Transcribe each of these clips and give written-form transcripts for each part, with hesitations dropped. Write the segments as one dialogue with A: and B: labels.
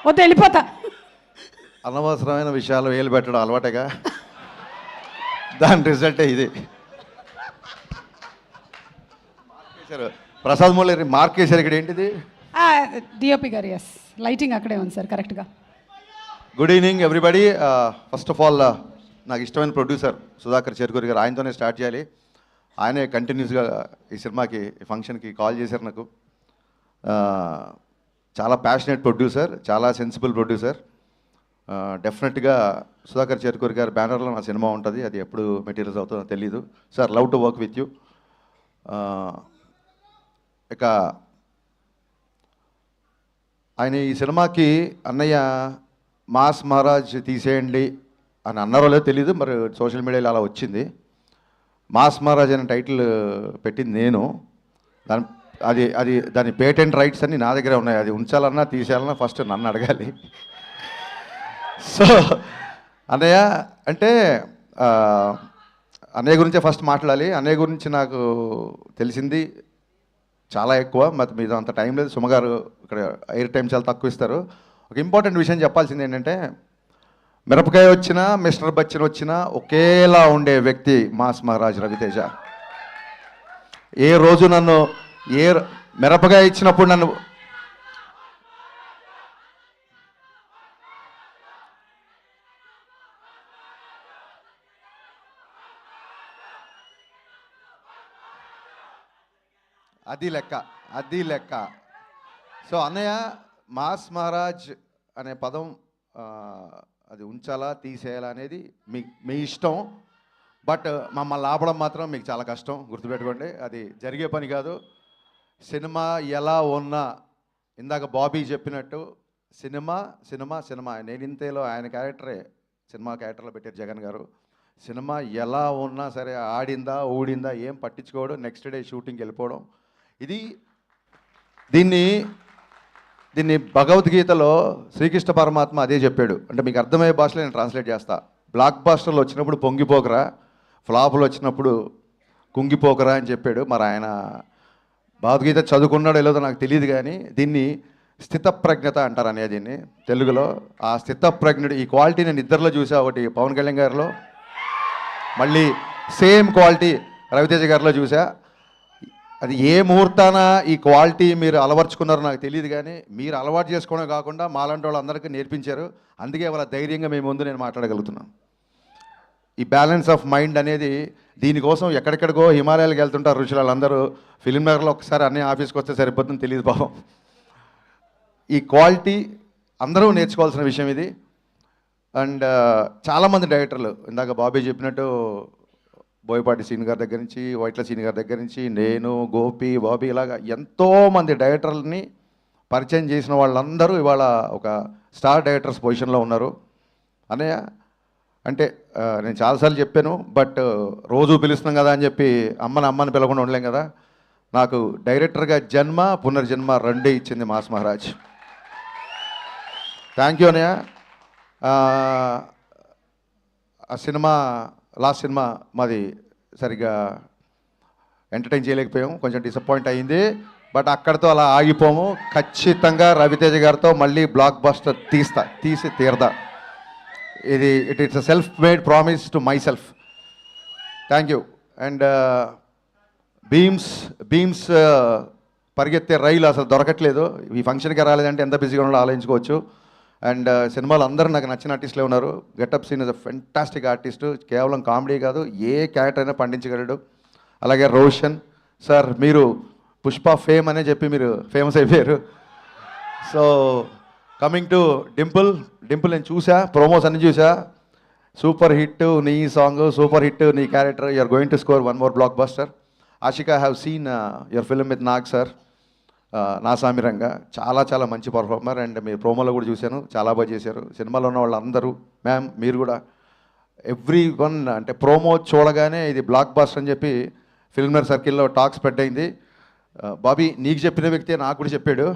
A: వద్దు వెళ్ళిపోతా.
B: అనవసరమైన విషయాలు వేలు పెట్టడం అలవాటేగా, దాని రిజల్టే ఇది. ప్రసాద్ మూలరి మార్కేశారు ఇక్కడ. ఏంటిది?
A: డిఓపి గారు. ఎస్, లైటింగ్ అక్కడే ఉంది సార్ కరెక్ట్గా.
B: Good evening everybody. First of all నాకు ఇష్టమైన ప్రొడ్యూసర్ సుధాకర్ చెరుకూరి గారు, ఆయనతోనే స్టార్ట్ చేయాలి. ఆయనే కంటిన్యూస్గా ఈ సినిమాకి ఈ ఫంక్షన్కి కాల్ చేశారు నాకు. చాలా ప్యాషనేట్ ప్రొడ్యూసర్, చాలా సెన్సిబుల్ ప్రొడ్యూసర్. డెఫినెట్గా సుధాకర్ చెరుకూరి గారి బ్యానర్లో నా సినిమా ఉంటుంది. అది ఎప్పుడు మెటీరియల్స్ అవుతుందో తెలీదు. Sir, love to work with you. ఇక ఆయన ఈ సినిమాకి అన్నయ్య మాస్ మహారాజ్ తీసేయండి అని అన్నారో లేదో తెలీదు, మరి సోషల్ మీడియాలో అలా వచ్చింది. మాస్ మహారాజ్ అనే టైటిల్ పెట్టింది నేను. దాని పేటెంట్ రైట్స్ అన్నీ నా దగ్గరే ఉన్నాయి. అది ఉంచాలన్నా తీసేయాలన్నా ఫస్ట్ నన్ను అడగాలి. సో అన్నయ్య అంటే అన్నయ్య గురించే ఫస్ట్ మాట్లాడాలి. అన్నయ్య గురించి నాకు తెలిసింది చాలా ఎక్కువ, మరి మీద అంత టైం లేదు. సుమగారు ఇక్కడ ఎయిర్ టైం చాలా తక్కువ ఇస్తారు. ఒక ఇంపార్టెంట్ విషయం చెప్పాల్సింది ఏంటంటే, మిరపకాయ వచ్చినా మిస్టర్ బచ్చన్ వచ్చినా ఒకేలా ఉండే వ్యక్తి మాస్ మహారాజ్ రవితేజ. ఏ రోజు నన్ను మిరపకాయ ఇచ్చినప్పుడు నన్ను అది లెక్క. సో అన్నయ్య మాస్ మహారాజ్ అనే పదం అది ఉంచాలా తీసేయాలా అనేది మీ ఇష్టం. బట్ మమ్మల్ని ఆపడం మాత్రం మీకు చాలా కష్టం, గుర్తుపెట్టుకోండి. అది జరిగే పని కాదు. సినిమా ఎలా ఉన్నా, ఇందాక బాబీ చెప్పినట్టు సినిమా సినిమా సినిమా. నేనింతేలో ఆయన క్యారెక్టరే సినిమా క్యారెక్టర్లో పెట్టారు జగన్ గారు. సినిమా ఎలా ఉన్నా సరే, ఆడిందా ఊడిందా ఏం పట్టించుకోవడం, నెక్స్ట్ డే షూటింగ్కి వెళ్ళిపోవడం. దీన్ని భగవద్గీతలో శ్రీకృష్ణ పరమాత్మ అదే చెప్పాడు. అంటే మీకు అర్థమయ్యే భాషలో నేను ట్రాన్స్లేట్ చేస్తా. బ్లాక్ బాస్టర్లు వచ్చినప్పుడు పొంగిపోకరా, ఫ్లాపులు వచ్చినప్పుడు కుంగిపోకరా అని చెప్పాడు. మరి ఆయన భగవద్గీత చదువుకున్నాడో లేదో నాకు తెలియదు, కానీ దీన్ని స్థితప్రజ్ఞత అంటారు అనేది దీన్ని తెలుగులో. ఆ స్థితప్రజ్ఞుడు ఈ క్వాలిటీ నేను ఇద్దరిలో చూసా. ఒకటి పవన్ కళ్యాణ్ గారిలో, మళ్ళీ సేమ్ క్వాలిటీ రవితేజ గారిలో చూసా. అది ఏ ముహూర్తాన ఈ క్వాలిటీ మీరు అలవర్చుకున్నారో నాకు తెలియదు, కానీ మీరు అలవాటు చేసుకోవడం కాకుండా మాలాంటి వాళ్ళందరికీ నేర్పించారు. అందుకే వాళ్ళ ధైర్యంగా మేము ముందు నేను మాట్లాడగలుగుతున్నాను. ఈ బ్యాలెన్స్ ఆఫ్ మైండ్ అనేది, దీనికోసం ఎక్కడెక్కడికో హిమాలయాలకు వెళ్తుంటారు ఋషులు. వాళ్ళందరూ ఫిలిం నగర్లో ఒకసారి అన్నీ ఆఫీస్కి వస్తే సరిపోతుందని తెలియదు పాపం. ఈ క్వాలిటీ అందరూ నేర్చుకోవాల్సిన విషయం ఇది. అండ్ చాలామంది డైరెక్టర్లు, ఇందాక బాబీ చెప్పినట్టు బోయపాటి సీన్ గారి దగ్గర నుంచి, వైట్ల సీన్ గారి దగ్గర నుంచి, నేను, గోపి, బాబీ, ఇలాగా ఎంతోమంది డైరెక్టర్లని పరిచయం చేసిన వాళ్ళందరూ ఇవాళ ఒక స్టార్ డైరెక్టర్స్ పొజిషన్లో ఉన్నారు. అన్నయ్య అంటే నేను చాలాసార్లు చెప్పాను, బట్ రోజు పిలుస్తున్నాం కదా అని చెప్పి అమ్మని పిలవకుండా ఉండలేం కదా. నాకు డైరెక్టర్గా జన్మ పునర్జన్మ రెండే ఇచ్చింది మాస్ మహారాజ్. థ్యాంక్ యూ అన్నయ్య. ఆ సినిమా లాస్ట్ సినిమా మాది సరిగ్గా ఎంటర్టైన్ చేయలేకపోయాం, కొంచెం డిసప్పాయింట్ అయ్యింది. బట్ అక్కడితో అలా ఆగిపోము. ఖచ్చితంగా రవితేజ గారితో మళ్ళీ బ్లాక్ బస్టర్ తీసి తీరదా. It's a self made promise to myself. Thank you. And Bheems పరిగెత్తే రైలు అసలు దొరకట్లేదు. ఈ ఫంక్షన్కి రాలేదంటే ఎంత బిజీగా ఉన్నాడో ఆలోచించుకోవచ్చు. అండ్ సినిమాలో అందరూ నాకు నచ్చిన ఆర్టిస్టులే ఉన్నారు. Getup Seenu is a fantastic artist. కేవలం కామెడీ కాదు, ఏ క్యారెక్టర్ అయినా పండించగలడు. అలాగే రోషన్ సార్, మీరు పుష్ప ఫేమ్ అనే చెప్పి మీరు ఫేమస్ అయిపోయారు. సో కమింగ్ టు డింపుల్ నేను చూసా, ప్రోమోస్ అన్ని చూసా. సూపర్ హిట్ నీ సాంగ్, సూపర్ హిట్ నీ character. You're going to score one more blockbuster. Ashika have seen your film with Nag sir, Naa Saami Ranga. చాలా మంచి పర్ఫార్మర్. అండ్ మీరు ప్రోమోలో కూడా చూశాను, చాలా బాగా చేశారు. సినిమాలో ఉన్న వాళ్ళందరూ, మ్యామ్ మీరు కూడా, ఎవ్రీ వన్ అంటే ప్రోమో చూడగానే ఇది బ్లాక్ బస్టర్ అని చెప్పి ఫిల్మ్నర్ సర్కిల్లో టాక్ స్ప్రెడ్ అయింది. బాబీ, నీకు చెప్పిన వ్యక్తి నాకు కూడా చెప్పాడు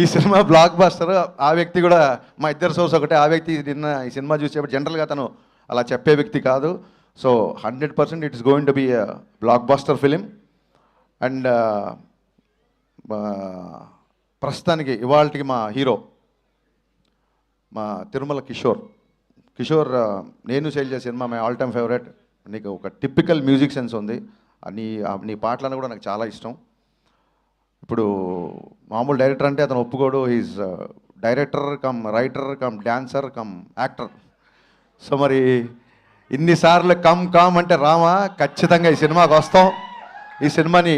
B: ఈ సినిమా బ్లాక్ బస్టర్. ఆ వ్యక్తి కూడా మా ఇద్దరు సోర్స్ ఒకటే. ఆ వ్యక్తి నిన్న ఈ సినిమా చూసేప్పుడు జనరల్గా తను అలా చెప్పే వ్యక్తి కాదు. So 100% it's going to be blockbuster film. And ప్రస్తుతానికి ఇవాళకి మా హీరో మా తిరుమల కిషోర్ నేను సేల్ చేసే cinema my all time favourite. నీకు ఒక టిపికల్ మ్యూజిక్ సెన్స్ ఉంది. నీ పాటలను కూడా నాకు చాలా ఇష్టం. ఇప్పుడు మామూలు డైరెక్టర్ అంటే అతను ఒప్పుకోడు. Is director cum writer cum dancer come actor. So మరి ఇన్నిసార్లు కమ్ అంటే రామా, ఖచ్చితంగా ఈ సినిమాకి వస్తాం. ఈ సినిమాని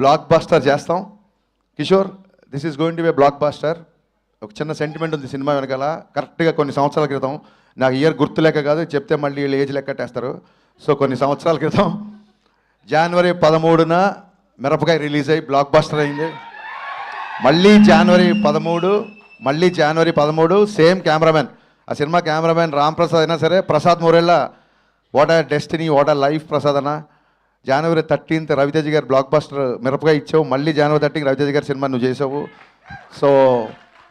B: బ్లాక్ బస్టర్ చేస్తాం. Kishore, this is going to be blockbuster. ఒక చిన్న సెంటిమెంట్ ఉంది సినిమా వెనకాల. కరెక్ట్గా కొన్ని సంవత్సరాల క్రితం, నాకు ఇయర్ గుర్తులేక కాదు, చెప్తే మళ్ళీ వీళ్ళు ఏజ్ లెక్కట్టేస్తారు. సో కొన్ని సంవత్సరాల క్రితం జనవరి 13న మిరపకాయ రిలీజ్ అయ్యి బ్లాక్ బస్టర్ అయింది. మళ్ళీ జనవరి 13 సేమ్ కెమెరామెన్. ఆ సినిమా కెమెరామెన్ రామ్ ప్రసాద్ అయినా సరే, Prasad Murella, what are destiny, what are life Prasad అన్న. జనవరి 13th రవితేజ గారు బ్లాక్ బస్టర్ మిరపకాయ ఇచ్చావు. మళ్ళీ జనవరి 13th రవితేజ గారి సినిమా నువ్వు చేసావు. సో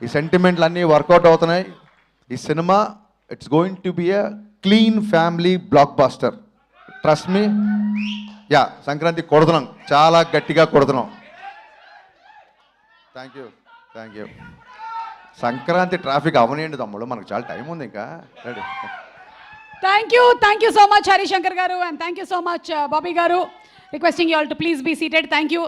B: ఈ సెంటిమెంట్లు అన్నీ వర్కౌట్ అవుతున్నాయి. ఈ సినిమా it's going to be a clean family blockbuster. Trust me. Yeah, Sankranti కొడుతున్నాం, చాలా గట్టిగా కొడుతున్నాం. Thank you. సంక్రాంతి ట్రాఫిక్ అవనియండి తమ్ముడు, మనకు చాలా టైం ఉంది ఇంకా. Ready.
A: Thank you so much Harishankar garu, and thank you so much Bobby garu. Requesting you all to please be seated. Thank you.